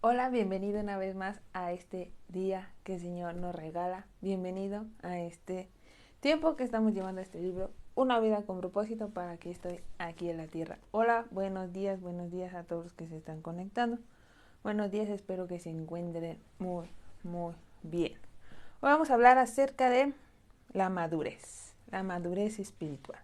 Hola, bienvenido una vez más a este día que el Señor nos regala. Bienvenido a este tiempo que estamos llevando este libro, Una vida con propósito, para que estoy aquí en la tierra. Hola, buenos días a todos los que se están conectando. Buenos días, espero que se encuentren muy bien. Hoy vamos a hablar acerca de la madurez espiritual.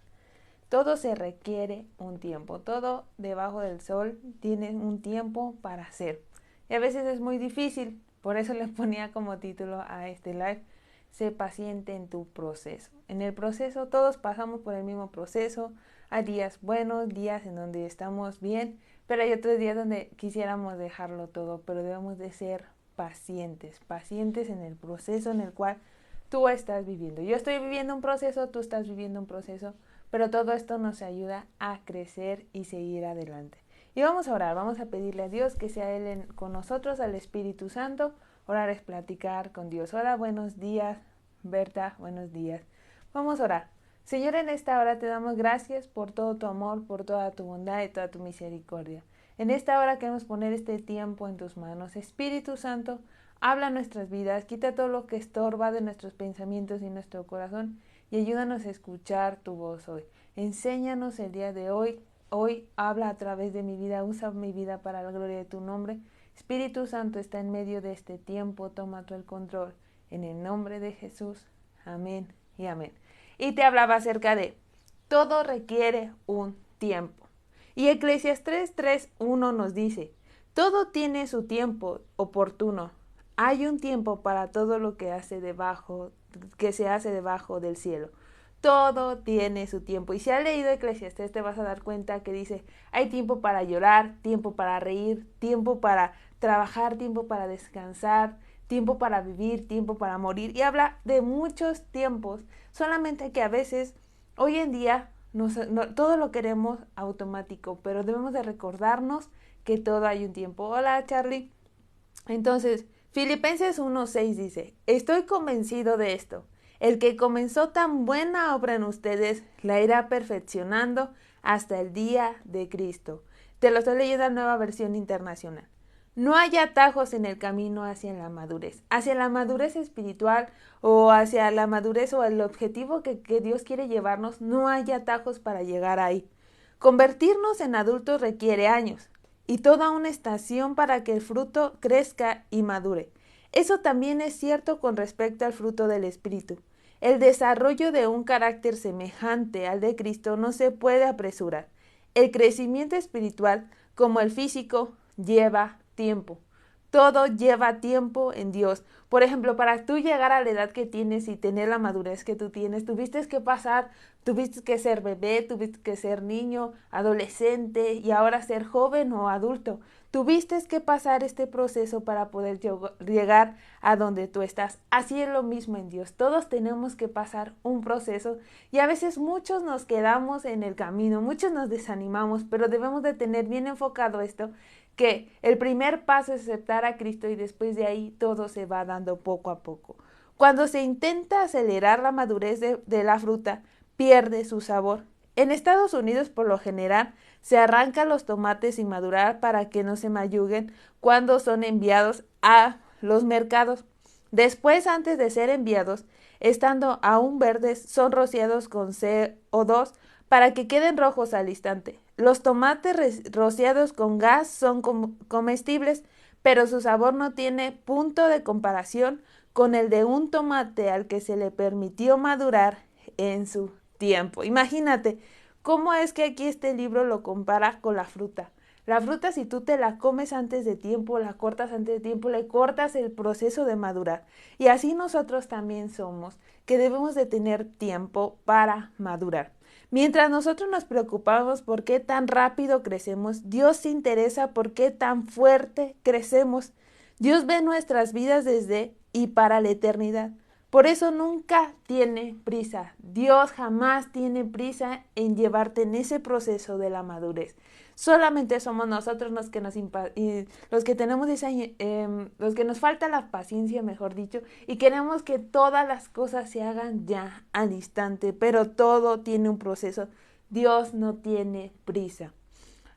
Todo se requiere un tiempo, todo debajo del sol tiene un tiempo para hacer. Y a veces es muy difícil, por eso les ponía como título a este live, sé paciente en tu proceso. En el proceso todos pasamos por el mismo proceso, hay días buenos, días en donde estamos bien, pero hay otros días donde quisiéramos dejarlo todo, pero debemos de ser pacientes en el proceso en el cual tú estás viviendo. Yo estoy viviendo un proceso, tú estás viviendo un proceso, pero todo esto nos ayuda a crecer y seguir adelante. Y vamos a orar, vamos a pedirle a Dios que sea Él con nosotros, al Espíritu Santo. Orar es platicar con Dios. Hola, buenos días, Berta, buenos días. Vamos a orar. Señor, en esta hora te damos gracias por todo tu amor, por toda tu bondad y toda tu misericordia. En esta hora queremos poner este tiempo en tus manos. Espíritu Santo, habla nuestras vidas, quita todo lo que estorba de nuestros pensamientos y nuestro corazón y ayúdanos a escuchar tu voz hoy. Enséñanos el día de hoy. Hoy habla a través de mi vida, usa mi vida para la gloria de tu nombre. Espíritu Santo está en medio de este tiempo, toma tú el control. En el nombre de Jesús, amén y amén. Y te hablaba acerca de todo requiere un tiempo. Y Eclesiastés 3:1 nos dice, todo tiene su tiempo oportuno. Hay un tiempo para todo lo que se hace debajo del cielo. Todo tiene su tiempo. Y si has leído Eclesiastés te vas a dar cuenta que dice, hay tiempo para llorar, tiempo para reír, tiempo para trabajar, tiempo para descansar, tiempo para vivir, tiempo para morir. Y habla de muchos tiempos, solamente que a veces, hoy en día, todo lo queremos automático, pero debemos de recordarnos que todo hay un tiempo. Hola, Charlie. Entonces, Filipenses 1:6 dice, estoy convencido de esto. El que comenzó tan buena obra en ustedes la irá perfeccionando hasta el día de Cristo. Te lo estoy leyendo en la Nueva Versión Internacional. No hay atajos en el camino hacia la madurez espiritual o hacia la madurez o el objetivo que Dios quiere llevarnos, no hay atajos para llegar ahí. Convertirnos en adultos requiere años y toda una estación para que el fruto crezca y madure. Eso también es cierto con respecto al fruto del Espíritu. El desarrollo de un carácter semejante al de Cristo no se puede apresurar. El crecimiento espiritual, como el físico, lleva tiempo. Todo lleva tiempo en Dios. Por ejemplo, para tú llegar a la edad que tienes y tener la madurez que tú tienes, tuviste que ser bebé, tuviste que ser niño, adolescente y ahora ser joven o adulto. Tuviste que pasar este proceso para poder llegar a donde tú estás. Así es lo mismo en Dios. Todos tenemos que pasar un proceso y a veces muchos nos quedamos en el camino, muchos nos desanimamos, pero debemos de tener bien enfocado esto, que el primer paso es aceptar a Cristo y después de ahí todo se va dando poco a poco. Cuando se intenta acelerar la madurez de la fruta, pierde su sabor. En Estados Unidos, por lo general, se arrancan los tomates sin madurar para que no se mayuguen cuando son enviados a los mercados. Después, antes de ser enviados, estando aún verdes, son rociados con CO2 para que queden rojos al instante. Los tomates rociados con gas son comestibles, pero su sabor no tiene punto de comparación con el de un tomate al que se le permitió madurar en su tiempo. Imagínate cómo es que aquí este libro lo compara con la fruta. La fruta, si tú te la comes antes de tiempo, la cortas antes de tiempo, le cortas el proceso de madurar. Y así nosotros también somos, que debemos de tener tiempo para madurar. Mientras nosotros nos preocupamos por qué tan rápido crecemos, Dios se interesa por qué tan fuerte crecemos. Dios ve nuestras vidas desde y para la eternidad. Por eso nunca tiene prisa. Dios jamás tiene prisa en llevarte en ese proceso de la madurez. Solamente somos nosotros los que tenemos los que nos falta la paciencia, mejor dicho, y queremos que todas las cosas se hagan ya al instante, pero todo tiene un proceso. Dios no tiene prisa.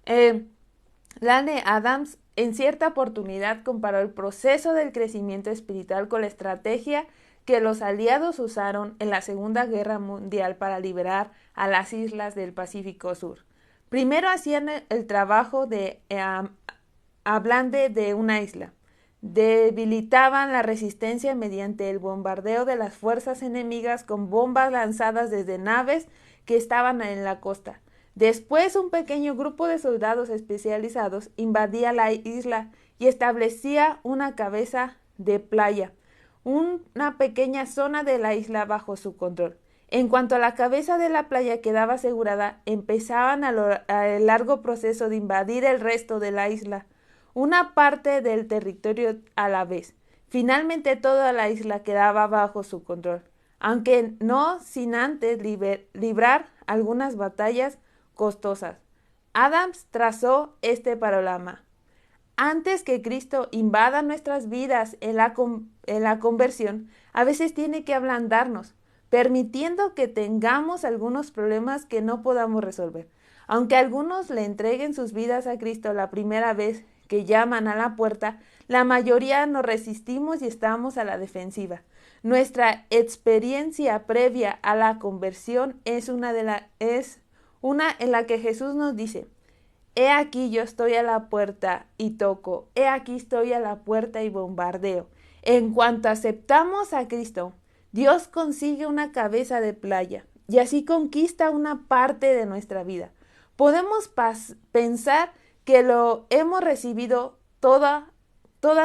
Eh, Lane Adams en cierta oportunidad comparó el proceso del crecimiento espiritual con la estrategia que los aliados usaron en la Segunda Guerra Mundial para liberar a las islas del Pacífico Sur. Primero hacían el trabajo de ablande de una isla. Debilitaban la resistencia mediante el bombardeo de las fuerzas enemigas con bombas lanzadas desde naves que estaban en la costa. Después, un pequeño grupo de soldados especializados invadía la isla y establecía una cabeza de playa, una pequeña zona de la isla bajo su control. En cuanto a la cabeza de la playa quedaba asegurada, empezaban el largo proceso de invadir el resto de la isla, una parte del territorio a la vez. Finalmente toda la isla quedaba bajo su control, aunque no sin antes librar algunas batallas costosas. Adams trazó este panorama. Antes que Cristo invada nuestras vidas en la conversión, a veces tiene que ablandarnos, permitiendo que tengamos algunos problemas que no podamos resolver. Aunque algunos le entreguen sus vidas a Cristo la primera vez que llaman a la puerta, la mayoría nos resistimos y estamos a la defensiva. Nuestra experiencia previa a la conversión es una en la que Jesús nos dice: he aquí yo estoy a la puerta y toco, he aquí estoy a la puerta y bombardeo. En cuanto aceptamos a Cristo, Dios consigue una cabeza de playa y así conquista una parte de nuestra vida. Podemos pensar que lo hemos recibido toda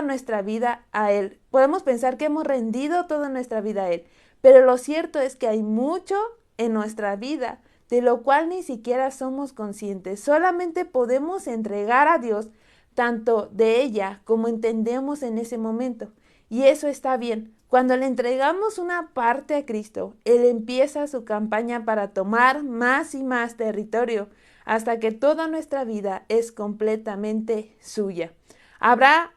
nuestra vida a Él. Podemos pensar que hemos rendido toda nuestra vida a Él. Pero lo cierto es que hay mucho en nuestra vida de lo cual ni siquiera somos conscientes. Solamente podemos entregar a Dios tanto de ella como entendemos en ese momento. Y eso está bien. Cuando le entregamos una parte a Cristo, Él empieza su campaña para tomar más y más territorio hasta que toda nuestra vida es completamente suya. Habrá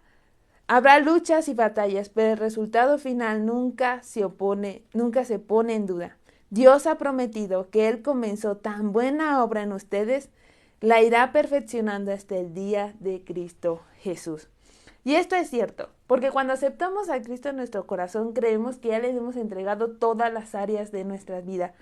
luchas y batallas, pero el resultado final nunca se pone en duda. Dios ha prometido que Él comenzó tan buena obra en ustedes, la irá perfeccionando hasta el día de Cristo Jesús. Y esto es cierto, porque cuando aceptamos a Cristo en nuestro corazón, creemos que ya le hemos entregado todas las áreas de nuestra vida.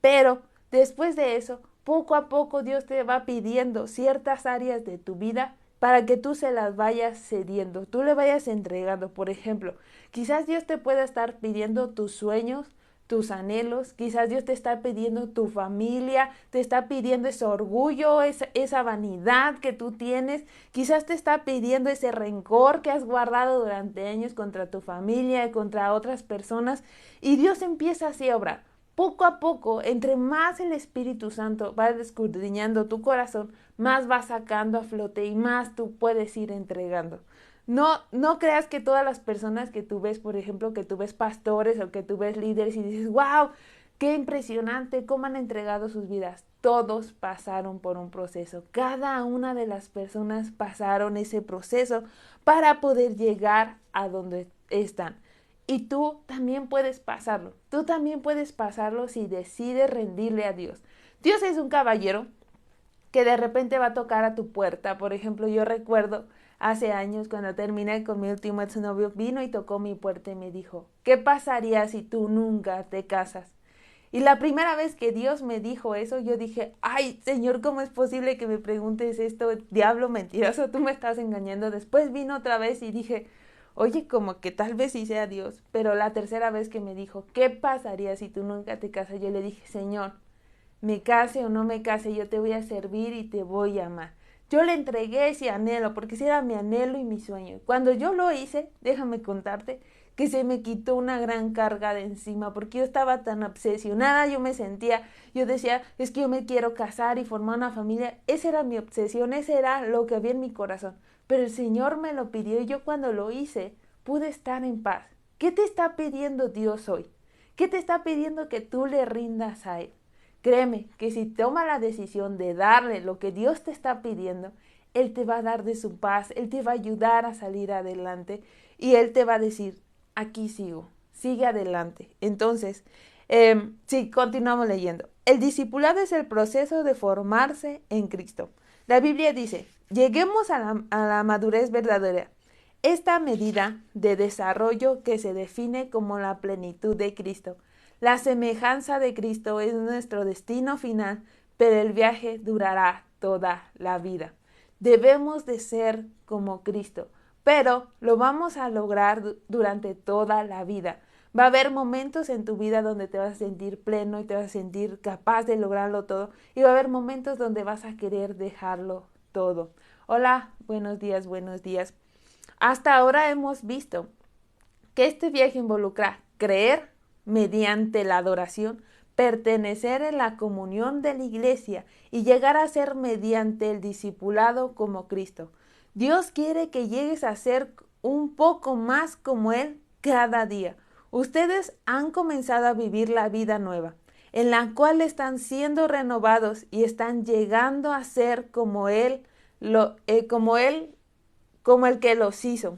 Pero después de eso, poco a poco Dios te va pidiendo ciertas áreas de tu vida para que tú se las vayas cediendo, tú le vayas entregando. Por ejemplo, quizás Dios te pueda estar pidiendo tus sueños, tus anhelos, quizás Dios te está pidiendo tu familia, te está pidiendo ese orgullo, esa vanidad que tú tienes, quizás te está pidiendo ese rencor que has guardado durante años contra tu familia y contra otras personas, y Dios empieza así a obrar. Poco a poco, entre más el Espíritu Santo va escudriñando tu corazón, más va sacando a flote y más tú puedes ir entregando. No creas que todas las personas que tú ves, por ejemplo, que tú ves pastores o que tú ves líderes y dices, wow, qué impresionante, cómo han entregado sus vidas. Todos pasaron por un proceso. Cada una de las personas pasaron ese proceso para poder llegar a donde están. Y tú también puedes pasarlo. Tú también puedes pasarlo si decides rendirle a Dios. Dios es un caballero que de repente va a tocar a tu puerta. Por ejemplo, yo recuerdo hace años cuando terminé con mi último exnovio, vino y tocó mi puerta y me dijo, ¿qué pasaría si tú nunca te casas? Y la primera vez que Dios me dijo eso, yo dije, ay, Señor, ¿cómo es posible que me preguntes esto? Diablo mentiroso, tú me estás engañando. Después vino otra vez y dije, oye, como que tal vez sí sea Dios. Pero la tercera vez que me dijo, ¿qué pasaría si tú nunca te casas? Yo le dije, Señor, me case o no me case, yo te voy a servir y te voy a amar. Yo le entregué ese anhelo, porque ese era mi anhelo y mi sueño. Cuando yo lo hice, déjame contarte, que se me quitó una gran carga de encima, porque yo estaba tan obsesionada, yo decía, es que yo me quiero casar y formar una familia. Esa era mi obsesión, ese era lo que había en mi corazón. Pero el Señor me lo pidió y yo cuando lo hice, pude estar en paz. ¿Qué te está pidiendo Dios hoy? ¿Qué te está pidiendo que tú le rindas a Él? Créeme que si toma la decisión de darle lo que Dios te está pidiendo, Él te va a dar de su paz, Él te va a ayudar a salir adelante y Él te va a decir, aquí sigo, sigue adelante. Entonces, sí, continuamos leyendo. El discipulado es el proceso de formarse en Cristo. La Biblia dice, lleguemos a la madurez verdadera. Esta medida de desarrollo que se define como la plenitud de Cristo. La semejanza de Cristo es nuestro destino final, pero el viaje durará toda la vida. Debemos de ser como Cristo, pero lo vamos a lograr durante toda la vida. Va a haber momentos en tu vida donde te vas a sentir pleno y te vas a sentir capaz de lograrlo todo, y va a haber momentos donde vas a querer dejarlo todo. Hola, buenos días, buenos días. Hasta ahora hemos visto que este viaje involucra creer mediante la adoración, pertenecer en la comunión de la iglesia y llegar a ser mediante el discipulado como Cristo. Dios quiere que llegues a ser un poco más como Él cada día. Ustedes han comenzado a vivir la vida nueva, en la cual están siendo renovados y están llegando a ser como Él, como el que los hizo.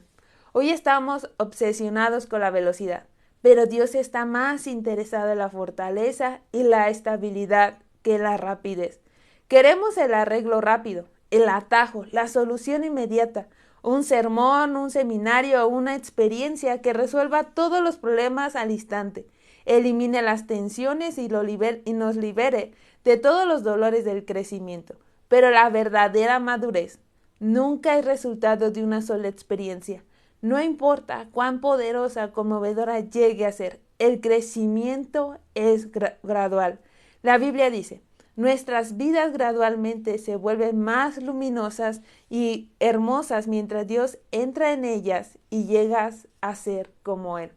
Hoy estamos obsesionados con la velocidad, pero Dios está más interesado en la fortaleza y la estabilidad que la rapidez. Queremos el arreglo rápido, el atajo, la solución inmediata, un sermón, un seminario, una experiencia que resuelva todos los problemas al instante, elimine las tensiones y nos libere de todos los dolores del crecimiento. Pero la verdadera madurez nunca es resultado de una sola experiencia. No importa cuán poderosa o conmovedora llegue a ser, el crecimiento es gradual. La Biblia dice, nuestras vidas gradualmente se vuelven más luminosas y hermosas mientras Dios entra en ellas y llegas a ser como Él.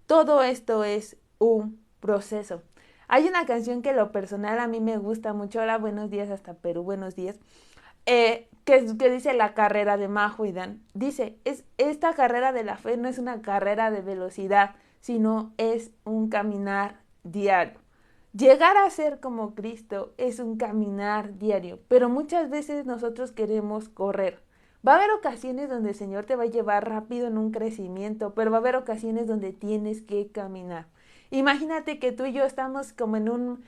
Todo esto es un proceso. Hay una canción que lo personal a mí me gusta mucho. Hola, buenos días hasta Perú, buenos días. Que dice la carrera de Majo y Dan. Dice, esta carrera de la fe no es una carrera de velocidad, sino es un caminar diario. Llegar a ser como Cristo es un caminar diario, pero muchas veces nosotros queremos correr. Va a haber ocasiones donde el Señor te va a llevar rápido en un crecimiento, pero va a haber ocasiones donde tienes que caminar. Imagínate que tú y yo estamos compitiendo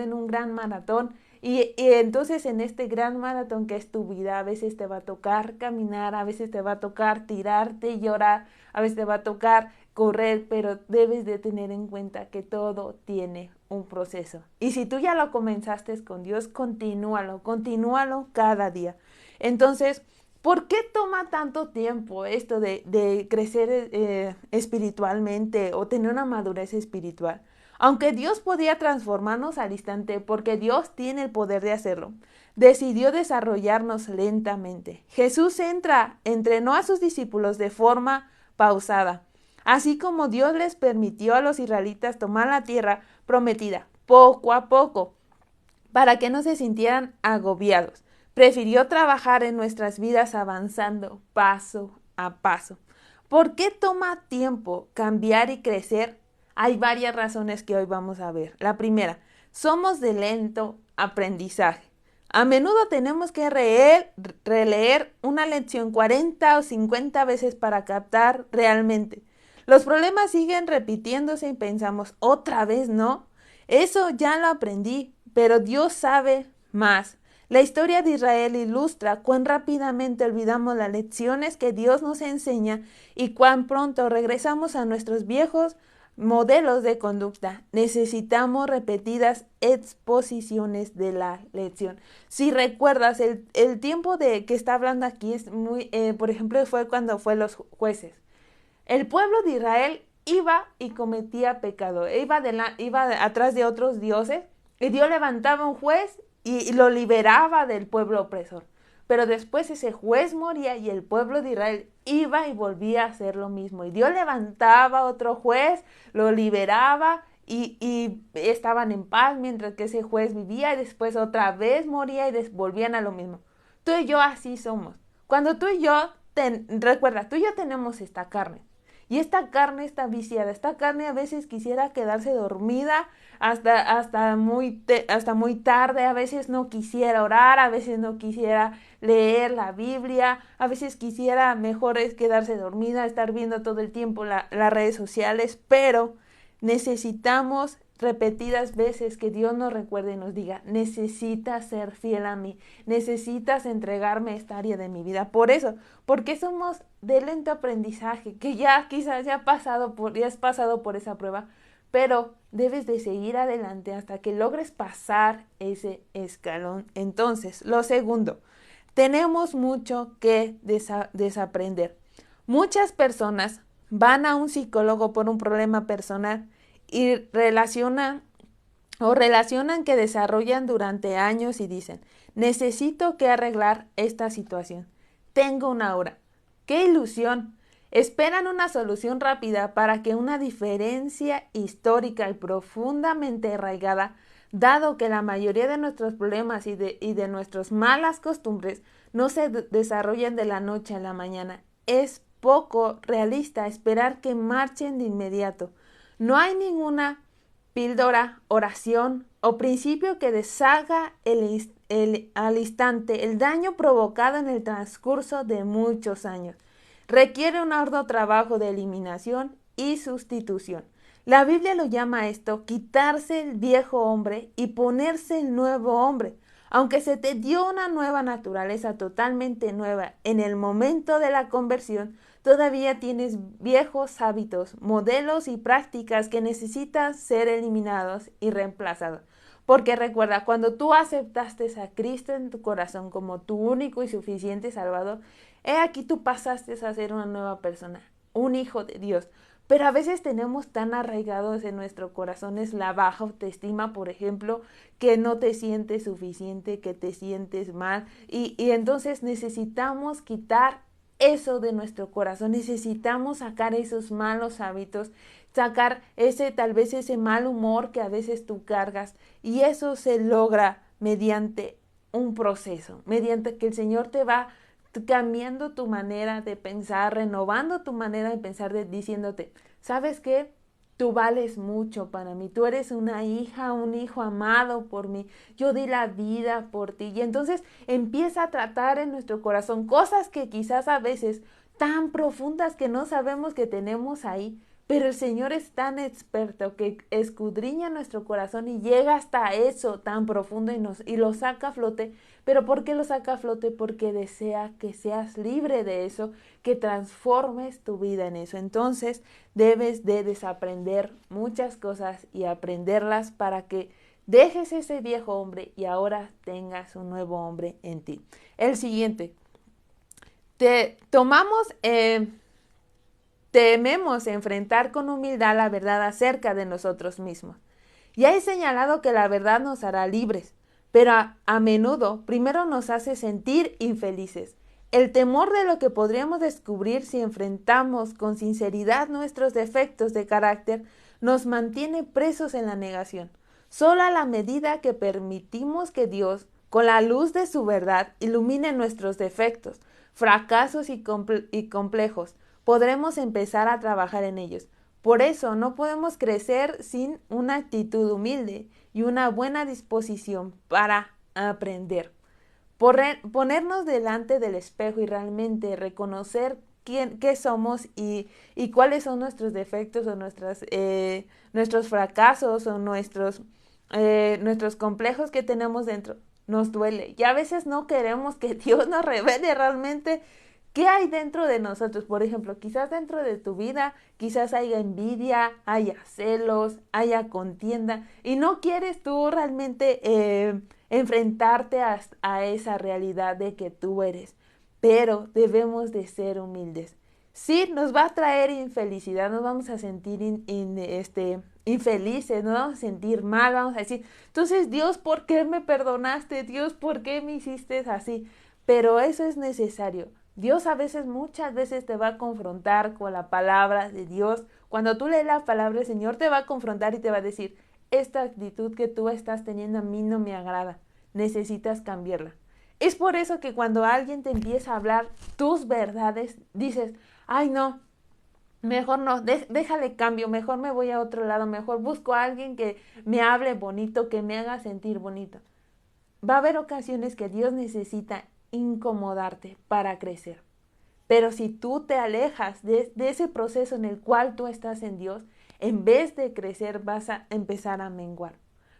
en un gran maratón y entonces en este gran maratón que es tu vida, a veces te va a tocar caminar, a veces te va a tocar tirarte y llorar, a veces te va a tocar correr, pero debes de tener en cuenta que todo tiene un proceso. Y si tú ya lo comenzaste con Dios, continúalo cada día. Entonces, ¿por qué toma tanto tiempo esto de crecer espiritualmente o tener una madurez espiritual? Aunque Dios podía transformarnos al instante, porque Dios tiene el poder de hacerlo, decidió desarrollarnos lentamente. Jesús entrenó a sus discípulos de forma pausada, así como Dios les permitió a los israelitas tomar la tierra prometida poco a poco, para que no se sintieran agobiados. Prefirió trabajar en nuestras vidas avanzando paso a paso. ¿Por qué toma tiempo cambiar y crecer? Hay varias razones que hoy vamos a ver. La primera, somos de lento aprendizaje. A menudo tenemos que releer una lección 40 o 50 veces para captar realmente. Los problemas siguen repitiéndose y pensamos, ¿otra vez no? Eso ya lo aprendí, pero Dios sabe más. La historia de Israel ilustra cuán rápidamente olvidamos las lecciones que Dios nos enseña y cuán pronto regresamos a nuestros viejos modelos de conducta. Necesitamos repetidas exposiciones de la lección. Si recuerdas, el tiempo de que está hablando aquí es por ejemplo, fue cuando fue los jueces. El pueblo de Israel iba y cometía pecado, iba atrás de otros dioses, y Dios levantaba un juez y lo liberaba del pueblo opresor. Pero después ese juez moría y el pueblo de Israel iba y volvía a hacer lo mismo. Y Dios levantaba otro juez, lo liberaba y estaban en paz mientras que ese juez vivía, y después otra vez moría y volvían a lo mismo. Tú y yo así somos. Cuando tú y yo, recuerda, tú y yo tenemos esta carne. Y esta carne está viciada. Esta carne a veces quisiera quedarse dormida hasta muy tarde. A veces no quisiera orar, a veces no quisiera leer la Biblia, a veces quisiera mejor es quedarse dormida, estar viendo todo el tiempo las redes sociales, pero necesitamos repetidas veces que Dios nos recuerde y nos diga, necesitas ser fiel a mí, necesitas entregarme esta área de mi vida. Por eso, porque somos de lento aprendizaje, que ya quizás ya has pasado por esa prueba, pero debes de seguir adelante hasta que logres pasar ese escalón. Entonces, lo segundo, tenemos mucho que desaprender. Muchas personas van a un psicólogo por un problema personal y relacionan que desarrollan durante años y dicen, necesito que arreglar esta situación. Tengo una hora. ¡Qué ilusión! Esperan una solución rápida para que una diferencia histórica y profundamente arraigada, dado que la mayoría de nuestros problemas y de nuestras malas costumbres no se desarrollan de la noche a la mañana, es poco realista esperar que marchen de inmediato. No hay ninguna píldora, oración o principio que deshaga al instante el daño provocado en el transcurso de muchos años. Requiere un arduo trabajo de eliminación y sustitución. La Biblia lo llama esto quitarse el viejo hombre y ponerse el nuevo hombre. Aunque se te dio una nueva naturaleza totalmente nueva en el momento de la conversión, todavía tienes viejos hábitos, modelos y prácticas que necesitan ser eliminados y reemplazados. Porque recuerda, cuando tú aceptaste a Cristo en tu corazón como tu único y suficiente Salvador, he aquí tú pasaste a ser una nueva persona, un hijo de Dios. Pero a veces tenemos tan arraigados en nuestro corazón es la baja autoestima, por ejemplo, que no te sientes suficiente, que te sientes mal. Y entonces necesitamos quitar eso de nuestro corazón, necesitamos sacar esos malos hábitos, sacar tal vez ese mal humor que a veces tú cargas. Y eso se logra mediante un proceso, mediante que el Señor te va cambiando tu manera de pensar, renovando tu manera de pensar, diciéndote, ¿sabes qué? Tú vales mucho para mí, tú eres una hija, un hijo amado por mí, yo di la vida por ti. Y entonces empieza a tratar en nuestro corazón cosas que quizás a veces tan profundas que no sabemos que tenemos ahí, pero el Señor es tan experto que escudriña nuestro corazón y llega hasta eso tan profundo y lo saca a flote. ¿Pero por qué lo saca a flote? Porque desea que seas libre de eso, que transformes tu vida en eso. Entonces debes de desaprender muchas cosas y aprenderlas para que dejes ese viejo hombre y ahora tengas un nuevo hombre en ti. El siguiente, tememos enfrentar con humildad la verdad acerca de nosotros mismos. Ya he señalado que la verdad nos hará libres, pero a menudo primero nos hace sentir infelices. El temor de lo que podríamos descubrir si enfrentamos con sinceridad nuestros defectos de carácter nos mantiene presos en la negación. Solo a la medida que permitimos que Dios, con la luz de su verdad, ilumine nuestros defectos, fracasos y complejos, podremos empezar a trabajar en ellos. Por eso no podemos crecer sin una actitud humilde y una buena disposición para aprender. Ponernos delante del espejo y realmente reconocer qué somos y cuáles son nuestros defectos o nuestros fracasos o nuestros complejos que tenemos dentro, nos duele. Y a veces no queremos que Dios nos revele realmente qué hay dentro de nosotros. Por ejemplo, quizás dentro de tu vida, quizás haya envidia, haya celos, haya contienda y no quieres tú realmente enfrentarte a esa realidad de que tú eres. Pero debemos de ser humildes. Sí, nos va a traer infelicidad, nos vamos a sentir infelices, nos vamos a sentir mal, vamos a decir, entonces Dios, ¿por qué me perdonaste? Dios, ¿por qué me hiciste así? Pero eso es necesario. Dios muchas veces te va a confrontar con la palabra de Dios. Cuando tú lees la palabra, el Señor te va a confrontar y te va a decir, esta actitud que tú estás teniendo a mí no me agrada, necesitas cambiarla. Es por eso que cuando alguien te empieza a hablar tus verdades, dices, ay no, mejor no, déjale cambio, mejor me voy a otro lado, mejor busco a alguien que me hable bonito, que me haga sentir bonito. Va a haber ocasiones que Dios necesita incomodarte para crecer. Pero si tú te alejas de ese proceso en el cual tú estás en Dios, en vez de crecer vas a empezar a menguar.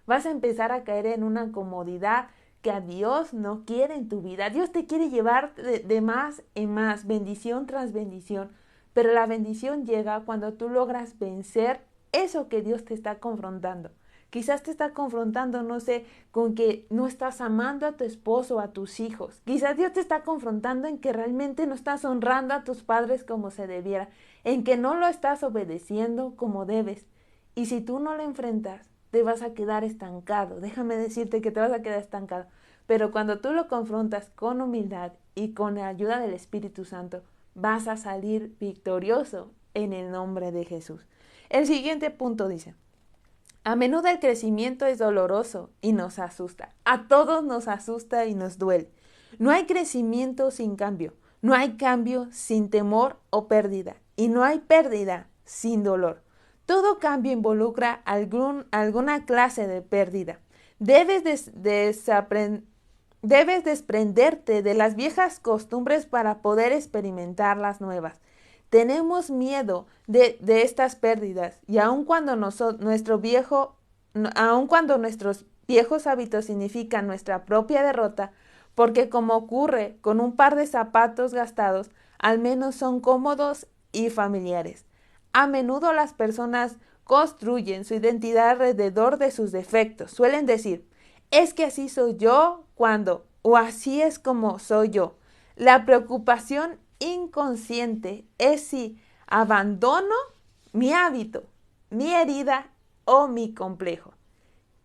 Vas a empezar a caer en una comodidad que a Dios no quiere en tu vida. Dios te quiere llevar de más en más, bendición tras bendición. Pero la bendición llega cuando tú logras vencer eso que Dios te está confrontando. Quizás te está confrontando, no sé, con que no estás amando a tu esposo o a tus hijos. Quizás Dios te está confrontando en que realmente no estás honrando a tus padres como se debiera, en que no lo estás obedeciendo como debes. Y si tú no lo enfrentas, te vas a quedar estancado. Déjame decirte que te vas a quedar estancado. Pero cuando tú lo confrontas con humildad y con la ayuda del Espíritu Santo, vas a salir victorioso en el nombre de Jesús. El siguiente punto dice: a menudo el crecimiento es doloroso y nos asusta. A todos nos asusta y nos duele. No hay crecimiento sin cambio. No hay cambio sin temor o pérdida. Y no hay pérdida sin dolor. Todo cambio involucra alguna clase de pérdida. Debes desprenderte de las viejas costumbres para poder experimentar las nuevas. Tenemos miedo de estas pérdidas y aun cuando nuestros viejos hábitos significan nuestra propia derrota, porque como ocurre con un par de zapatos gastados, al menos son cómodos y familiares. A menudo las personas construyen su identidad alrededor de sus defectos. Suelen decir: es que así soy yo o así es como soy yo. La preocupación inconsciente es si abandono mi hábito, mi herida o mi complejo.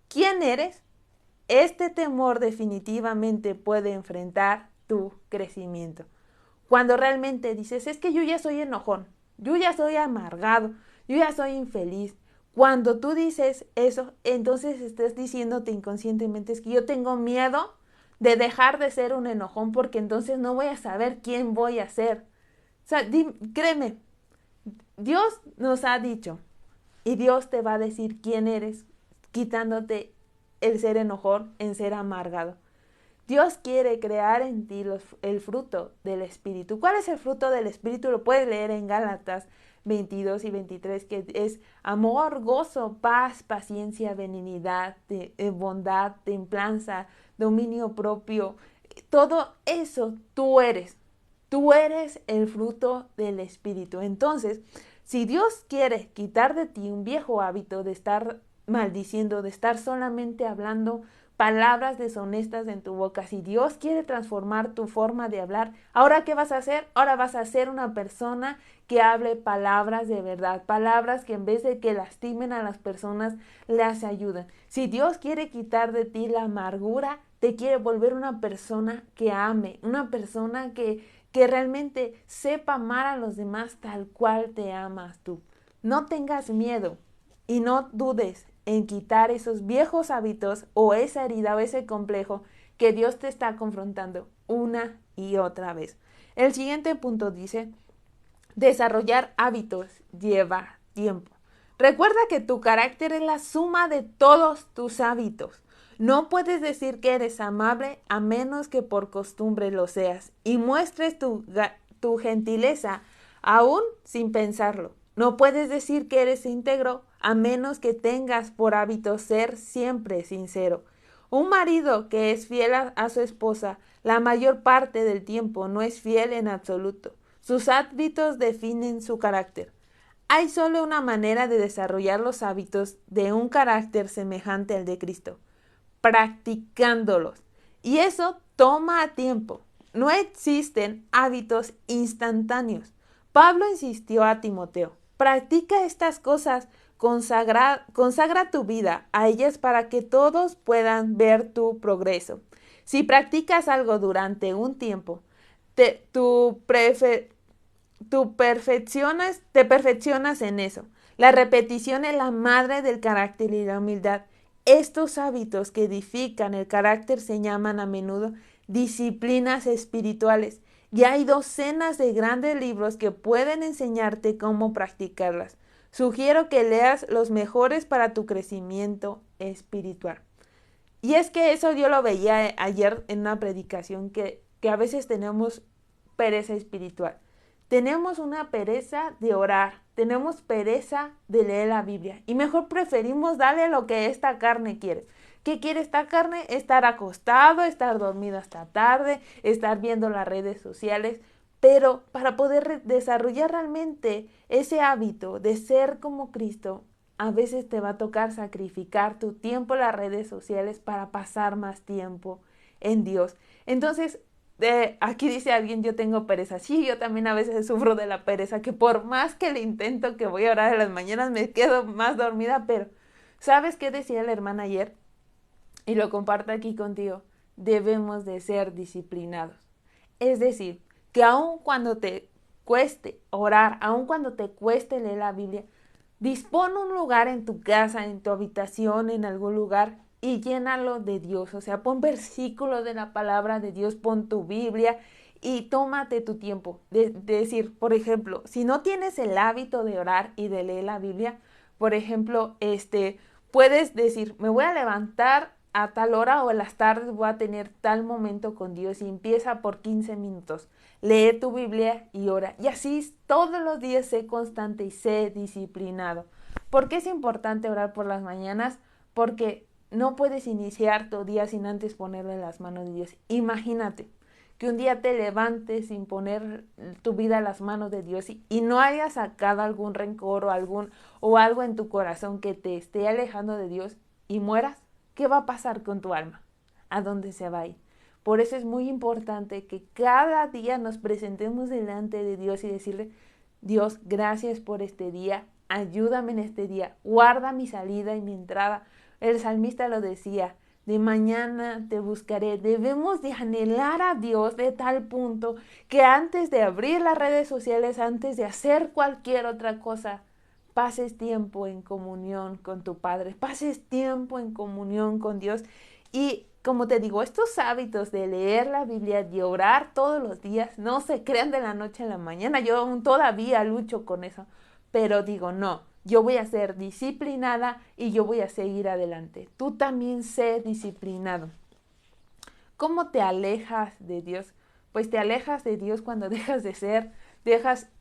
¿Quién eres? Este temor definitivamente puede enfrentar tu crecimiento. Cuando realmente dices: es que yo ya soy enojón, yo ya soy amargado, yo ya soy infeliz. Cuando tú dices eso, entonces estás diciéndote inconscientemente: es que yo tengo miedo de dejar de ser un enojón porque entonces no voy a saber quién voy a ser. O sea, créeme, Dios nos ha dicho y Dios te va a decir quién eres, quitándote el ser enojón en ser amargado. Dios quiere crear en ti el fruto del Espíritu. ¿Cuál es el fruto del Espíritu? Lo puedes leer en Gálatas 22 y 23, que es amor, gozo, paz, paciencia, benignidad, bondad, templanza, dominio propio. Todo eso tú eres. Tú eres el fruto del Espíritu. Entonces, si Dios quiere quitar de ti un viejo hábito de estar maldiciendo, de estar solamente hablando palabras deshonestas en tu boca, si Dios quiere transformar tu forma de hablar, ¿ahora qué vas a hacer? Ahora vas a ser una persona que hable palabras de verdad, palabras que en vez de que lastimen a las personas, las ayuden. Si Dios quiere quitar de ti la amargura, te quiere volver una persona que ame, una persona que realmente sepa amar a los demás tal cual te amas tú. No tengas miedo y no dudes en quitar esos viejos hábitos o esa herida o ese complejo que Dios te está confrontando una y otra vez. El siguiente punto dice: desarrollar hábitos lleva tiempo. Recuerda que tu carácter es la suma de todos tus hábitos. No puedes decir que eres amable a menos que por costumbre lo seas y muestres tu gentileza aún sin pensarlo. No puedes decir que eres íntegro a menos que tengas por hábito ser siempre sincero. Un marido que es fiel a su esposa la mayor parte del tiempo no es fiel en absoluto. Sus hábitos definen su carácter. Hay solo una manera de desarrollar los hábitos de un carácter semejante al de Cristo: practicándolos. Y eso toma tiempo. No existen hábitos instantáneos. Pablo insistió a Timoteo: practica estas cosas, consagra tu vida a ellas para que todos puedan ver tu progreso. Si practicas algo durante un tiempo, te perfeccionas en eso. La repetición es la madre del carácter y la humildad. Estos hábitos que edifican el carácter se llaman a menudo disciplinas espirituales, y hay docenas de grandes libros que pueden enseñarte cómo practicarlas. Sugiero que leas los mejores para tu crecimiento espiritual. Y es que eso yo lo veía ayer en una predicación, que a veces tenemos pereza espiritual. Tenemos una pereza de orar, tenemos pereza de leer la Biblia y mejor preferimos darle lo que esta carne quiere. ¿Qué quiere esta carne? Estar acostado, estar dormido hasta tarde, estar viendo las redes sociales. Pero para poder desarrollar realmente ese hábito de ser como Cristo, a veces te va a tocar sacrificar tu tiempo en las redes sociales para pasar más tiempo en Dios. Entonces, aquí dice alguien, yo tengo pereza. Sí, yo también a veces sufro de la pereza, que por más que le intento que voy a orar en las mañanas, me quedo más dormida, pero ¿sabes qué decía la hermana ayer? Y lo comparto aquí contigo. Debemos de ser disciplinados. Es decir, que aun cuando te cueste orar, aun cuando te cueste leer la Biblia, dispón un lugar en tu casa, en tu habitación, en algún lugar y llénalo de Dios. O sea, pon versículos de la palabra de Dios, pon tu Biblia y tómate tu tiempo. De decir, por ejemplo, si no tienes el hábito de orar y de leer la Biblia, por ejemplo, puedes decir, me voy a levantar a tal hora o en las tardes voy a tener tal momento con Dios y empieza por 15 minutos. Lee tu Biblia y ora. Y así todos los días sé constante y sé disciplinado. ¿Por qué es importante orar por las mañanas? Porque no puedes iniciar tu día sin antes ponerlo en las manos de Dios. Imagínate que un día te levantes sin poner tu vida en las manos de Dios y no hayas sacado algún rencor o algo en tu corazón que te esté alejando de Dios y mueras. ¿Qué va a pasar con tu alma? ¿A dónde se va a ir? Por eso es muy importante que cada día nos presentemos delante de Dios y decirle, Dios, gracias por este día, ayúdame en este día, guarda mi salida y mi entrada. El salmista lo decía, de mañana te buscaré. Debemos de anhelar a Dios de tal punto que antes de abrir las redes sociales, antes de hacer cualquier otra cosa, pases tiempo en comunión con tu Padre, pases tiempo en comunión con Dios. Y como te digo, estos hábitos de leer la Biblia, de orar todos los días, no se crean de la noche a la mañana. Yo aún todavía lucho con eso, pero digo, no, yo voy a ser disciplinada y yo voy a seguir adelante. Tú también sé disciplinado. ¿Cómo te alejas de Dios? Pues te alejas de Dios cuando dejas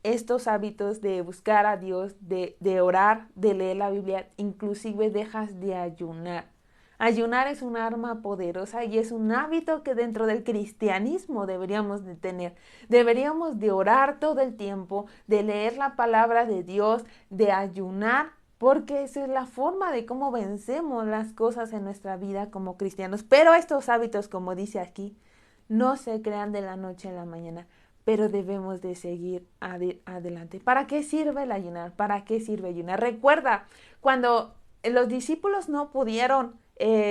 estos hábitos de buscar a Dios, de orar, de leer la Biblia, inclusive dejas de ayunar. Ayunar es un arma poderosa y es un hábito que dentro del cristianismo deberíamos de tener. Deberíamos de orar todo el tiempo, de leer la palabra de Dios, de ayunar, porque esa es la forma de cómo vencemos las cosas en nuestra vida como cristianos. Pero estos hábitos, como dice aquí, no se crean de la noche a la mañana, pero debemos de seguir adelante. ¿Para qué sirve el ayunar? ¿Para qué sirve ayunar? Recuerda, cuando los discípulos no pudieron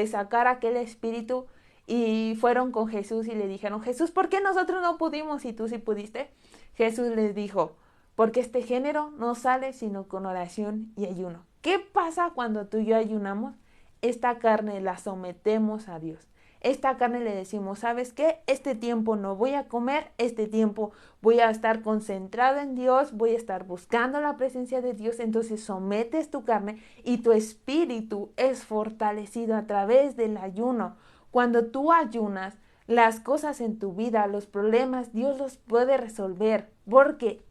sacar aquel espíritu y fueron con Jesús y le dijeron, Jesús, ¿por qué nosotros no pudimos y tú sí pudiste? Jesús les dijo, porque este género no sale sino con oración y ayuno. ¿Qué pasa cuando tú y yo ayunamos? Esta carne la sometemos a Dios. Esta carne le decimos, ¿sabes qué? Este tiempo no voy a comer, este tiempo voy a estar concentrado en Dios, voy a estar buscando la presencia de Dios. Entonces sometes tu carne y tu espíritu es fortalecido a través del ayuno. Cuando tú ayunas, las cosas en tu vida, los problemas, Dios los puede resolver, porque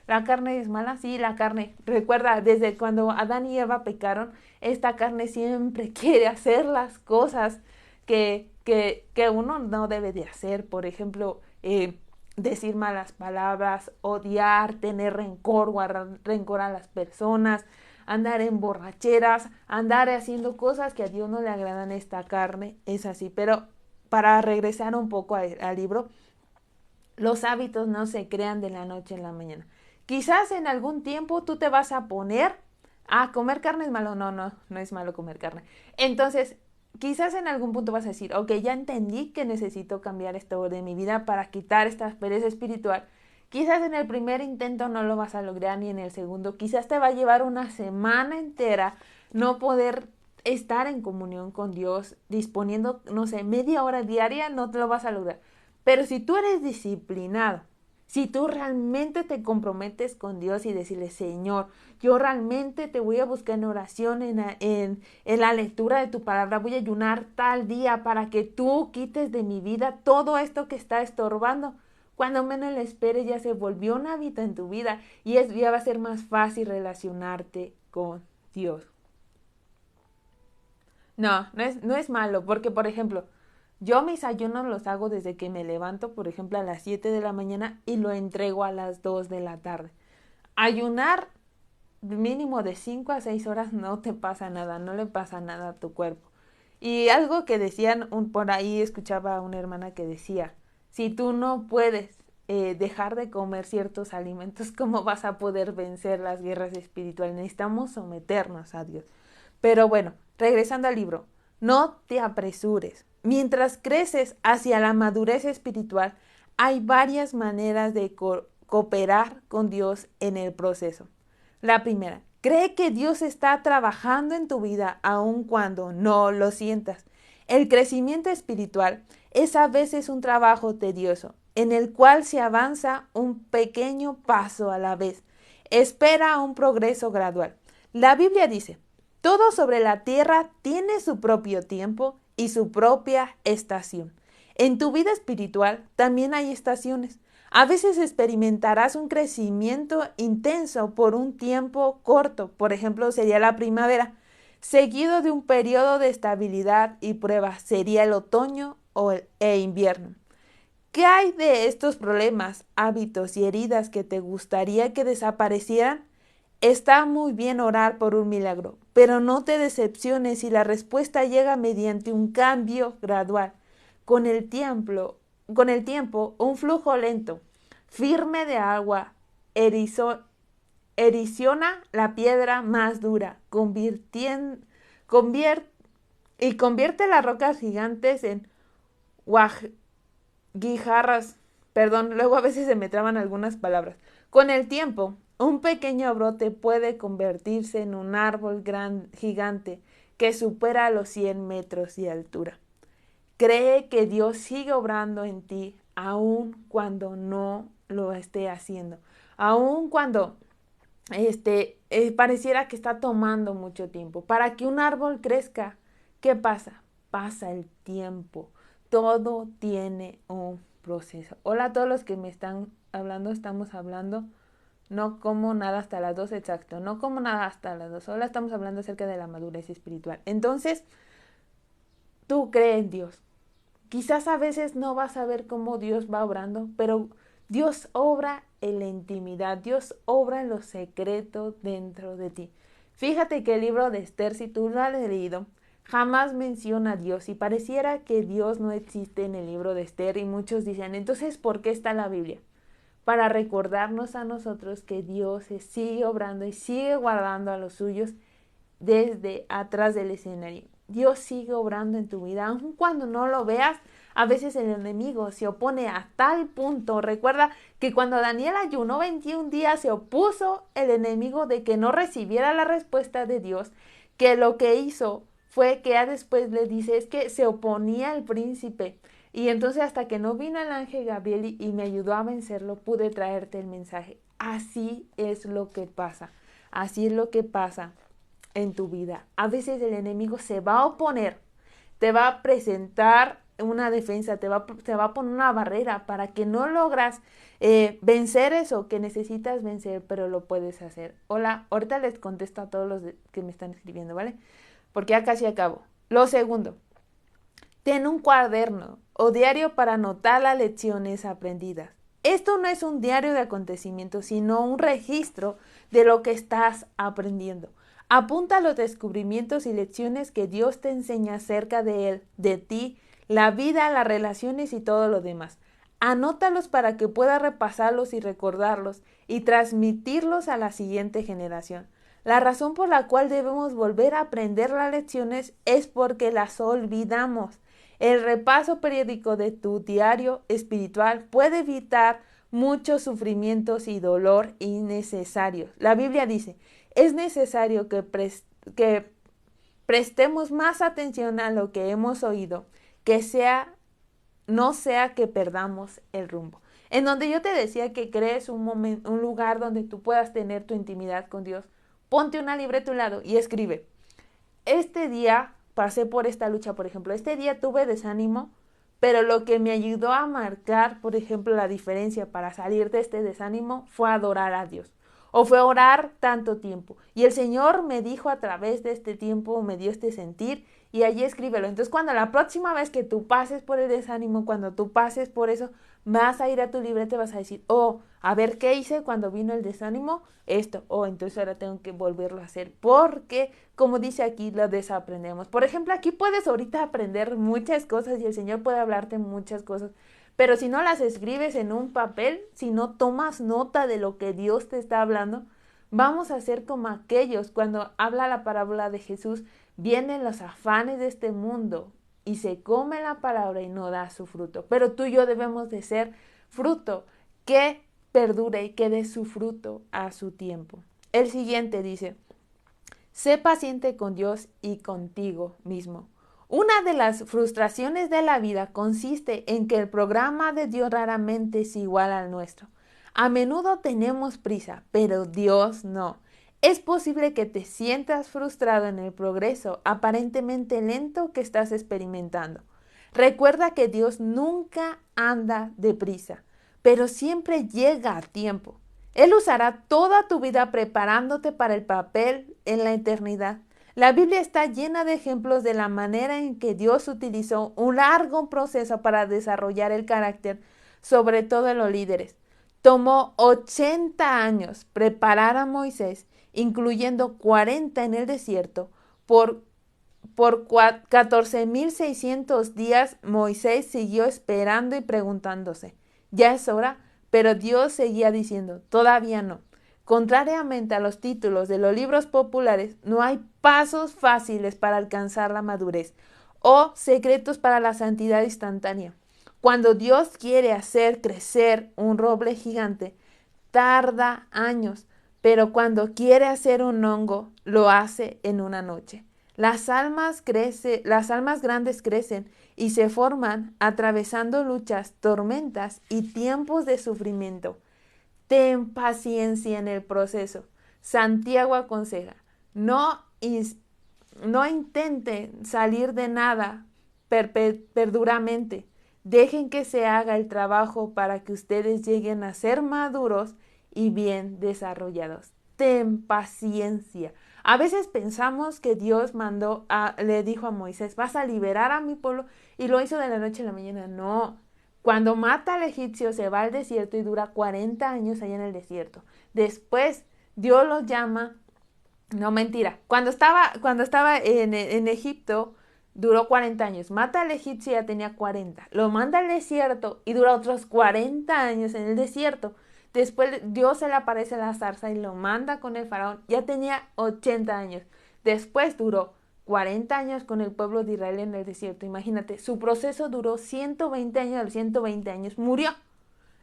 la carne es mala, sí, la carne, recuerda, desde cuando Adán y Eva pecaron, esta carne siempre quiere hacer las cosas que uno no debe de hacer, por ejemplo, decir malas palabras, odiar, tener rencor, guardar rencor a las personas, andar en borracheras, andar haciendo cosas que a Dios no le agradan. Esta carne es así. Pero para regresar un poco al libro, los hábitos no se crean de la noche a la mañana. Quizás en algún tiempo tú te vas a poner a comer carne es malo. No es malo comer carne. Entonces, quizás en algún punto vas a decir, ok, ya entendí que necesito cambiar esto de mi vida para quitar esta pereza espiritual. Quizás en el primer intento no lo vas a lograr ni en el segundo. Quizás te va a llevar una semana entera no poder estar en comunión con Dios, disponiendo, no sé, media hora diaria, no te lo vas a lograr. Pero si tú eres disciplinado, si tú realmente te comprometes con Dios y decirle, Señor, yo realmente te voy a buscar en oración, en la lectura de tu palabra, voy a ayunar tal día para que tú quites de mi vida todo esto que está estorbando. Cuando menos lo esperes ya se volvió un hábito en tu vida y ya va a ser más fácil relacionarte con Dios. No es malo, porque por ejemplo, yo mis ayunos los hago desde que me levanto, por ejemplo, a las 7 de la mañana y lo entrego a las 2 de la tarde. Ayunar mínimo de 5 a 6 horas no te pasa nada, no le pasa nada a tu cuerpo. Y algo que decían, por ahí escuchaba a una hermana que decía, si tú no puedes dejar de comer ciertos alimentos, ¿cómo vas a poder vencer las guerras espirituales? Necesitamos someternos a Dios. Pero bueno, regresando al libro, no te apresures. Mientras creces hacia la madurez espiritual, hay varias maneras de cooperar con Dios en el proceso. La primera, cree que Dios está trabajando en tu vida aun cuando no lo sientas. El crecimiento espiritual es a veces un trabajo tedioso, en el cual se avanza un pequeño paso a la vez. Espera un progreso gradual. La Biblia dice, todo sobre la tierra tiene su propio tiempo y su propia estación. En tu vida espiritual también hay estaciones. A veces experimentarás un crecimiento intenso por un tiempo corto, por ejemplo, sería la primavera, seguido de un periodo de estabilidad y prueba, sería el otoño e invierno. ¿Qué hay de estos problemas, hábitos y heridas que te gustaría que desaparecieran? Está muy bien orar por un milagro, pero no te decepciones si la respuesta llega mediante un cambio gradual. Con el tiempo, un flujo lento, firme de agua, erosiona la piedra más dura, convierte las rocas gigantes en guijarras. Perdón, luego a veces se me traban algunas palabras. Con el tiempo, un pequeño brote puede convertirse en un árbol gigante que supera los 100 metros de altura. Cree que Dios sigue obrando en ti aun cuando no lo esté haciendo. Aun cuando pareciera que está tomando mucho tiempo. Para que un árbol crezca, ¿qué pasa? Pasa el tiempo. Todo tiene un proceso. Hola a todos los que me están hablando, estamos hablando, no como nada hasta las 2, exacto, no como nada hasta las 2, ahora estamos hablando acerca de la madurez espiritual. Entonces, tú crees en Dios. Quizás a veces no vas a ver cómo Dios va obrando, pero Dios obra en la intimidad, Dios obra en lo secreto dentro de ti. Fíjate que el libro de Esther, si tú lo has leído, jamás menciona a Dios y pareciera que Dios no existe en el libro de Esther y muchos dicen, entonces, ¿por qué está la Biblia? Para recordarnos a nosotros que Dios sigue obrando y sigue guardando a los suyos desde atrás del escenario. Dios sigue obrando en tu vida, aun cuando no lo veas. A veces el enemigo se opone a tal punto. Recuerda que cuando Daniel ayunó 21 días se opuso el enemigo de que no recibiera la respuesta de Dios, que lo que hizo fue que ya después le dice es que se oponía al príncipe. Y entonces hasta que no vino el ángel Gabriel y me ayudó a vencerlo, pude traerte el mensaje. Así es lo que pasa. Así es lo que pasa en tu vida. A veces el enemigo se va a oponer, te va a presentar una defensa, te va a poner una barrera para que no logras vencer eso que necesitas vencer, pero lo puedes hacer. Hola, ahorita les contesto a todos los que me están escribiendo, ¿vale? Porque ya casi acabo. Lo segundo, ten un cuaderno o diario para anotar las lecciones aprendidas. Esto no es un diario de acontecimientos, sino un registro de lo que estás aprendiendo. Apunta los descubrimientos y lecciones que Dios te enseña acerca de Él, de ti, la vida, las relaciones y todo lo demás. Anótalos para que puedas repasarlos y recordarlos y transmitirlos a la siguiente generación. La razón por la cual debemos volver a aprender las lecciones es porque las olvidamos. El repaso periódico de tu diario espiritual puede evitar muchos sufrimientos y dolor innecesarios. La Biblia dice, es necesario que prestemos más atención a lo que hemos oído, no sea que perdamos el rumbo. En donde yo te decía que crees un lugar donde tú puedas tener tu intimidad con Dios, ponte una libreta a tu lado y escribe, este día pasé por esta lucha, por ejemplo, este día tuve desánimo, pero lo que me ayudó a marcar, por ejemplo, la diferencia para salir de este desánimo fue adorar a Dios. O fue orar tanto tiempo. Y el Señor me dijo a través de este tiempo, me dio este sentir, y allí escríbelo. Entonces, cuando la próxima vez que tú pases por el desánimo, cuando tú pases por eso, vas a ir a tu libreta y vas a decir, oh, a ver qué hice cuando vino el desánimo, esto, oh, entonces ahora tengo que volverlo a hacer, porque, como dice aquí, lo desaprendemos. Por ejemplo, aquí puedes ahorita aprender muchas cosas y el Señor puede hablarte muchas cosas, pero si no las escribes en un papel, si no tomas nota de lo que Dios te está hablando, vamos a ser como aquellos cuando habla la parábola de Jesús, vienen los afanes de este mundo y se come la palabra y no da su fruto. Pero tú y yo debemos de ser fruto que perdure y que dé su fruto a su tiempo. El siguiente dice, sé paciente con Dios y contigo mismo. Una de las frustraciones de la vida consiste en que el programa de Dios raramente es igual al nuestro. A menudo tenemos prisa, pero Dios no. Es posible que te sientas frustrado en el progreso aparentemente lento que estás experimentando. Recuerda que Dios nunca anda deprisa, pero siempre llega a tiempo. Él usará toda tu vida preparándote para el papel en la eternidad. La Biblia está llena de ejemplos de la manera en que Dios utilizó un largo proceso para desarrollar el carácter, sobre todo en los líderes. Tomó 80 años preparar a Moisés, incluyendo 40 en el desierto. Por 14.600 días Moisés siguió esperando y preguntándose, ¿ya es hora? Pero Dios seguía diciendo, todavía no. Contrariamente a los títulos de los libros populares, no hay pasos fáciles para alcanzar la madurez o secretos para la santidad instantánea. Cuando Dios quiere hacer crecer un roble gigante, tarda años, pero cuando quiere hacer un hongo, lo hace en una noche. Las almas grandes crecen y se forman atravesando luchas, tormentas y tiempos de sufrimiento. Ten paciencia en el proceso. Santiago aconseja, no intente salir de nada perduramente. Dejen que se haga el trabajo para que ustedes lleguen a ser maduros y bien desarrollados. Ten paciencia. A veces pensamos que Dios le dijo a Moisés, vas a liberar a mi pueblo, y lo hizo de la noche a la mañana. No. Cuando mata al egipcio se va al desierto y dura 40 años allá en el desierto. Después Dios los llama, no mentira, cuando estaba en Egipto duró 40 años, mata al egipcio y ya tenía 40, lo manda al desierto y dura otros 40 años en el desierto. Después Dios se le aparece a la zarza y lo manda con el faraón, ya tenía 80 años. Después duró 40 años con el pueblo de Israel en el desierto. Imagínate, su proceso duró 120 años, a los 120 años murió.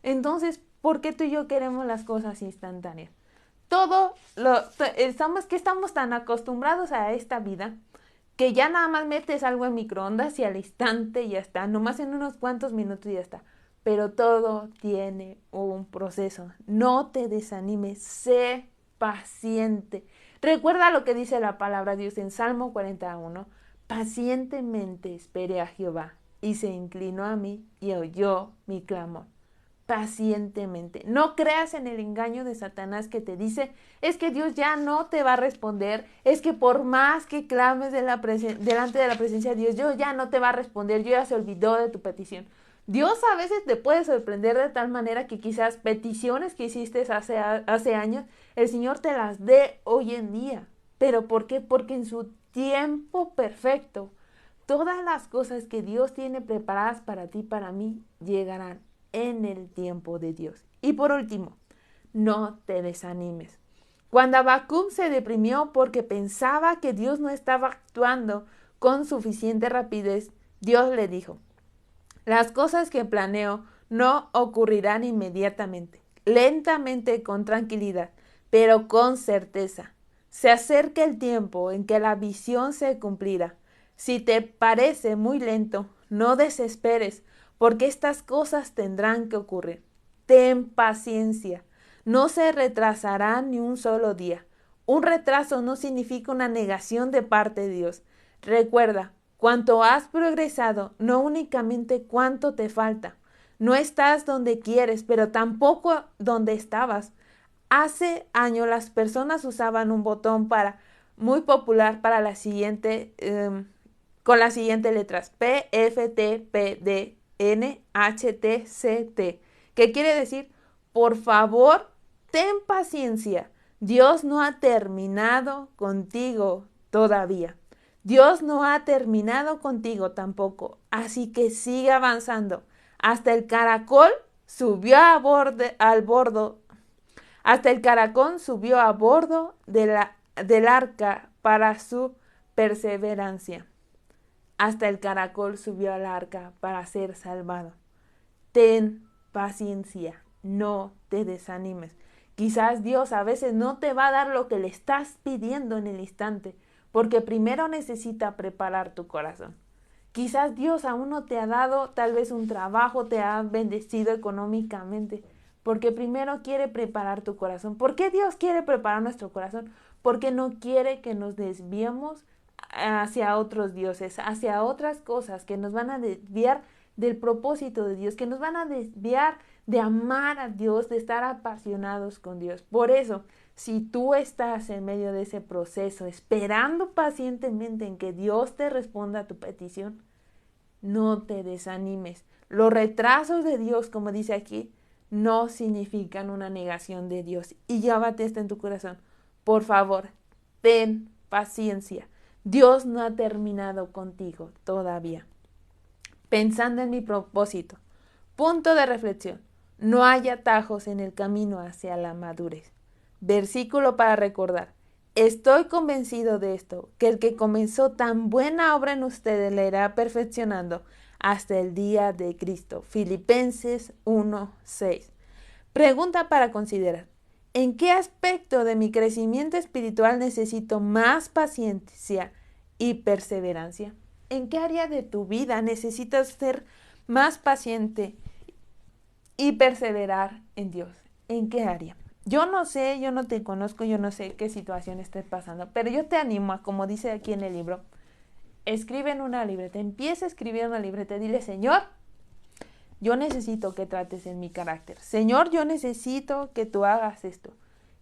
Entonces, ¿por qué tú y yo queremos las cosas instantáneas? Estamos tan acostumbrados a esta vida que ya nada más metes algo en microondas y al instante ya está, nomás en unos cuantos minutos ya está. Pero todo tiene un proceso. No te desanimes, sé paciente. Recuerda lo que dice la palabra de Dios en Salmo 41. Pacientemente esperé a Jehová y se inclinó a mí y oyó mi clamor. Pacientemente. No creas en el engaño de Satanás que te dice, es que Dios ya no te va a responder, es que por más que clames delante de la presencia de Dios ya no te va a responder, ya se olvidó de tu petición. Dios a veces te puede sorprender de tal manera que quizás peticiones que hiciste hace años, el Señor te las dé hoy en día. ¿Pero por qué? Porque en su tiempo perfecto, todas las cosas que Dios tiene preparadas para ti, para mí, llegarán en el tiempo de Dios. Y por último, no te desanimes. Cuando Habacuc se deprimió porque pensaba que Dios no estaba actuando con suficiente rapidez, Dios le dijo, las cosas que planeo no ocurrirán inmediatamente, lentamente, con tranquilidad, pero con certeza. Se acerca el tiempo en que la visión se cumplirá. Si te parece muy lento, no desesperes, porque estas cosas tendrán que ocurrir. Ten paciencia. No se retrasará ni un solo día. Un retraso no significa una negación de parte de Dios. Recuerda, cuánto has progresado, no únicamente cuánto te falta. No estás donde quieres, pero tampoco donde estabas. Hace años las personas usaban un botón muy popular para la siguiente, con las siguientes letras: P, F, T, P, D, N, H, T, C, T. ¿Qué quiere decir? Por favor, ten paciencia. Dios no ha terminado contigo todavía. Dios no ha terminado contigo tampoco. Así que sigue avanzando. Hasta el caracol subió al bordo. Hasta el caracol subió a bordo del arca para su perseverancia. Hasta el caracol subió al arca para ser salvado. Ten paciencia, no te desanimes. Quizás Dios a veces no te va a dar lo que le estás pidiendo en el instante, porque primero necesita preparar tu corazón. Quizás Dios aún no te ha dado tal vez un trabajo, te ha bendecido económicamente, porque primero quiere preparar tu corazón. ¿Por qué Dios quiere preparar nuestro corazón? Porque no quiere que nos desviemos hacia otros dioses, hacia otras cosas que nos van a desviar del propósito de Dios, que nos van a desviar de amar a Dios, de estar apasionados con Dios. Por eso, si tú estás en medio de ese proceso, esperando pacientemente en que Dios te responda a tu petición, no te desanimes. Los retrasos de Dios, como dice aquí, no significan una negación de Dios. Y llévate esto en tu corazón. Por favor, ten paciencia. Dios no ha terminado contigo todavía. Pensando en mi propósito. Punto de reflexión. No hay atajos en el camino hacia la madurez. Versículo para recordar. Estoy convencido de esto, que el que comenzó tan buena obra en ustedes la irá perfeccionando hasta el día de Cristo. Filipenses 1:6. Pregunta para considerar. ¿En qué aspecto de mi crecimiento espiritual necesito más paciencia y perseverancia? ¿En qué área de tu vida necesitas ser más paciente y perseverar en Dios? ¿En qué área? Yo no sé, yo no te conozco, yo no sé qué situación estés pasando, pero yo te animo a, como dice aquí en el libro, escribe en una libreta, empieza a escribir en una libreta, dile: Señor, yo necesito que trates en mi carácter. Señor, yo necesito que tú hagas esto.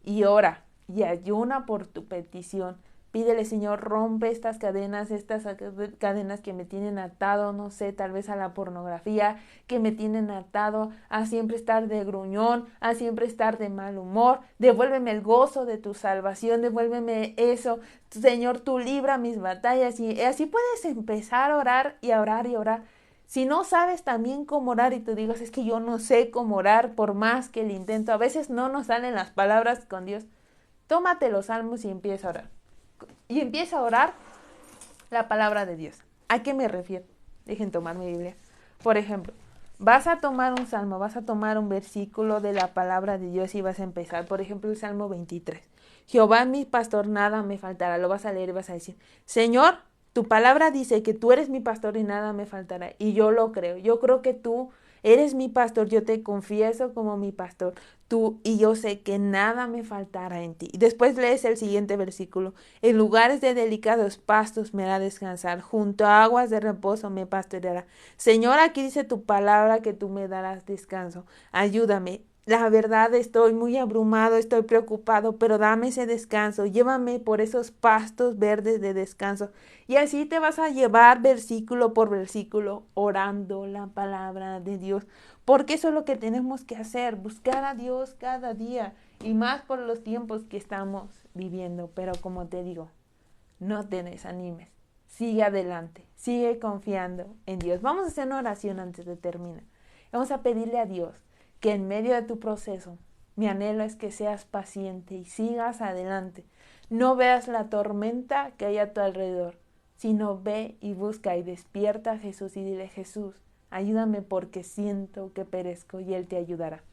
Y ora y ayuna por tu petición. Pídele: Señor, rompe estas cadenas que me tienen atado, no sé, tal vez a la pornografía, que me tienen atado a siempre estar de gruñón, a siempre estar de mal humor. Devuélveme el gozo de tu salvación, devuélveme eso. Señor, tú libra mis batallas. Y así puedes empezar a orar y a orar y a orar. Si no sabes también cómo orar y tú digas: es que yo no sé cómo orar, por más que lo intento, a veces no nos salen las palabras con Dios, tómate los salmos y empieza a orar. Y empieza a orar la palabra de Dios. ¿A qué me refiero? Dejen tomar mi Biblia. Por ejemplo, vas a tomar un salmo, vas a tomar un versículo de la palabra de Dios y vas a empezar. Por ejemplo, el Salmo 23. Jehová mi pastor, nada me faltará. Lo vas a leer y vas a decir: Señor, tu palabra dice que tú eres mi pastor y nada me faltará. Y yo lo creo. Yo creo que tú eres mi pastor. Yo te confieso como mi pastor. Tú y yo sé que nada me faltará en ti. Y después lees el siguiente versículo: en lugares de delicados pastos me hará descansar. Junto a aguas de reposo me pastoreará. Señor, aquí dice tu palabra que tú me darás descanso. Ayúdame. La verdad, estoy muy abrumado, estoy preocupado, pero dame ese descanso, llévame por esos pastos verdes de descanso. Y así te vas a llevar versículo por versículo, orando la palabra de Dios, porque eso es lo que tenemos que hacer, buscar a Dios cada día, y más por los tiempos que estamos viviendo. Pero como te digo, no te desanimes, sigue adelante, sigue confiando en Dios. Vamos a hacer una oración antes de terminar. Vamos a pedirle a Dios que en medio de tu proceso, mi anhelo es que seas paciente y sigas adelante. No veas la tormenta que hay a tu alrededor, sino ve y busca y despierta a Jesús y dile: Jesús, ayúdame porque siento que perezco, y Él te ayudará.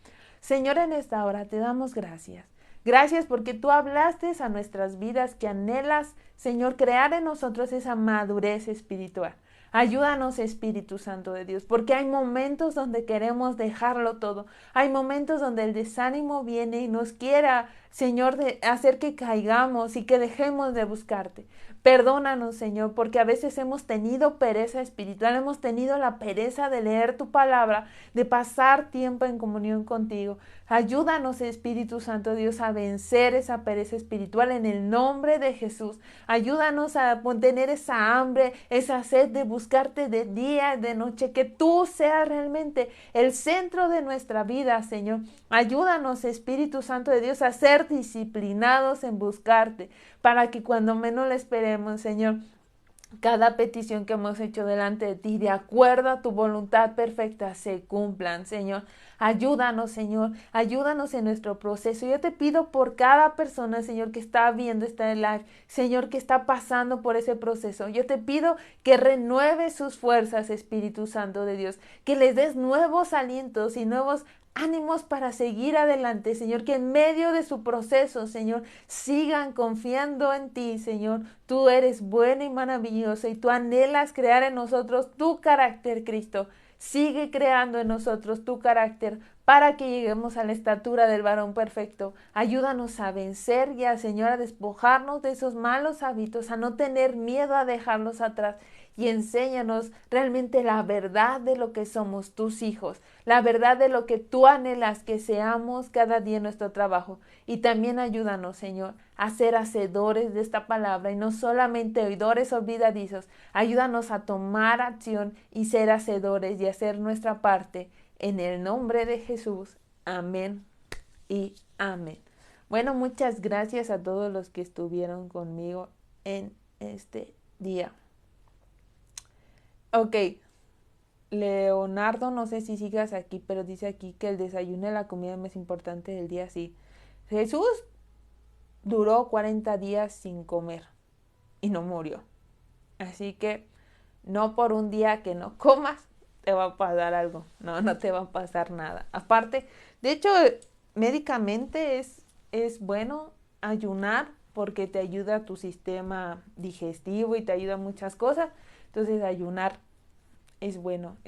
Señor, en esta hora te damos gracias. Gracias porque tú hablaste a nuestras vidas, que anhelas, Señor, crear en nosotros esa madurez espiritual. Ayúdanos, Espíritu Santo de Dios, porque hay momentos donde queremos dejarlo todo. Hay momentos donde el desánimo viene y nos quiera, Señor, de hacer que caigamos y que dejemos de buscarte. Perdónanos, Señor, porque a veces hemos tenido pereza espiritual, hemos tenido la pereza de leer tu palabra, de pasar tiempo en comunión contigo. Ayúdanos, Espíritu Santo Dios, a vencer esa pereza espiritual en el nombre de Jesús. Ayúdanos a tener esa hambre, esa sed de buscarte de día y de noche, que tú seas realmente el centro de nuestra vida, Señor. Ayúdanos, Espíritu Santo de Dios, a ser disciplinados en buscarte, para que cuando menos lo esperemos, Señor, cada petición que hemos hecho delante de ti, de acuerdo a tu voluntad perfecta, se cumplan, Señor. Ayúdanos, Señor. Ayúdanos en nuestro proceso. Yo te pido por cada persona, Señor, que está viendo este live, Señor, que está pasando por ese proceso. Yo te pido que renueves sus fuerzas, Espíritu Santo de Dios, que les des nuevos alientos y nuevos ánimos para seguir adelante, Señor, que en medio de su proceso, Señor, sigan confiando en ti, Señor. Tú eres bueno y maravilloso y tú anhelas crear en nosotros tu carácter, Cristo. Sigue creando en nosotros tu carácter para que lleguemos a la estatura del varón perfecto. Ayúdanos a vencer y a, Señor, a despojarnos de esos malos hábitos, a no tener miedo a dejarlos atrás. Y enséñanos realmente la verdad de lo que somos tus hijos, la verdad de lo que tú anhelas que seamos cada día en nuestro trabajo. Y también ayúdanos, Señor, a ser hacedores de esta palabra y no solamente oidores olvidadizos. Ayúdanos a tomar acción y ser hacedores y hacer nuestra parte. En el nombre de Jesús. Amén y amén. Bueno, muchas gracias a todos los que estuvieron conmigo en este día. Ok, Leonardo, no sé si sigas aquí, pero dice aquí que el desayuno es la comida más importante del día. Sí, Jesús duró 40 días sin comer y no murió. Así que no por un día que no comas te va a pasar algo. No, no te va a pasar nada. Aparte, de hecho, médicamente es bueno ayunar porque te ayuda a tu sistema digestivo y te ayuda a muchas cosas. Entonces, ayunar es bueno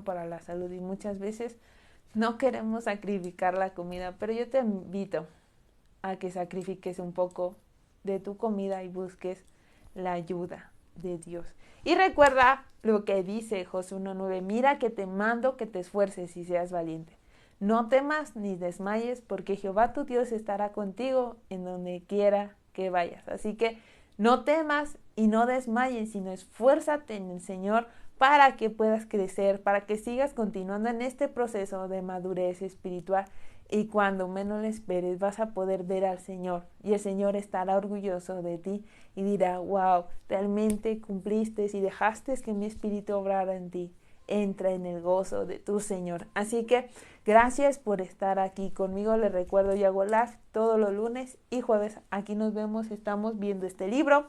para la salud y muchas veces no queremos sacrificar la comida, pero yo te invito a que sacrifiques un poco de tu comida y busques la ayuda de Dios. Y recuerda lo que dice Josué 1:9, mira que te mando que te esfuerces y seas valiente. No temas ni desmayes, porque Jehová tu Dios estará contigo en donde quiera que vayas. Así que no temas y no desmayes, sino esfuérzate en el Señor para que puedas crecer, para que sigas continuando en este proceso de madurez espiritual. Y cuando menos lo esperes vas a poder ver al Señor y el Señor estará orgulloso de ti y dirá, wow, realmente cumpliste y dejaste que mi espíritu obrara en ti. Entra en el gozo de tu Señor. Así que gracias por estar aquí conmigo. Les recuerdo, yo hago live todos los lunes y jueves. Aquí nos vemos, estamos viendo este libro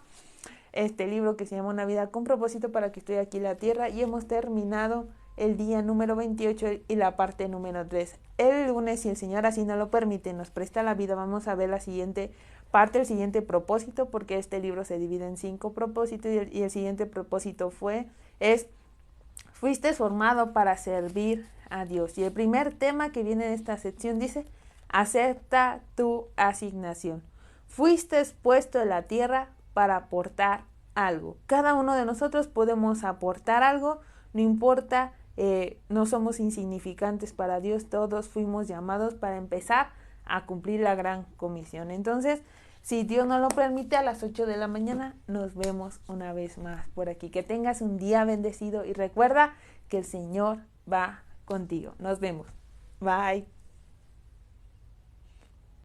que se llama Una vida con propósito para que estoy aquí en la tierra, y hemos terminado el día número 28 y la parte número 3. El lunes, si el Señor así nos lo permite, nos presta la vida, vamos a ver la siguiente parte, el siguiente propósito, porque este libro se divide en 5 propósitos y el siguiente propósito fuiste formado para servir a Dios. Y el primer tema que viene en esta sección dice, acepta tu asignación. Fuiste puesto en la tierra para aportar algo. Cada uno de nosotros podemos aportar algo, no importa, no somos insignificantes para Dios, todos fuimos llamados para empezar a cumplir la gran comisión. Entonces, si Dios nos lo permite, a las 8 de la mañana nos vemos una vez más por aquí. Que tengas un día bendecido y recuerda que el Señor va contigo. Nos vemos. Bye.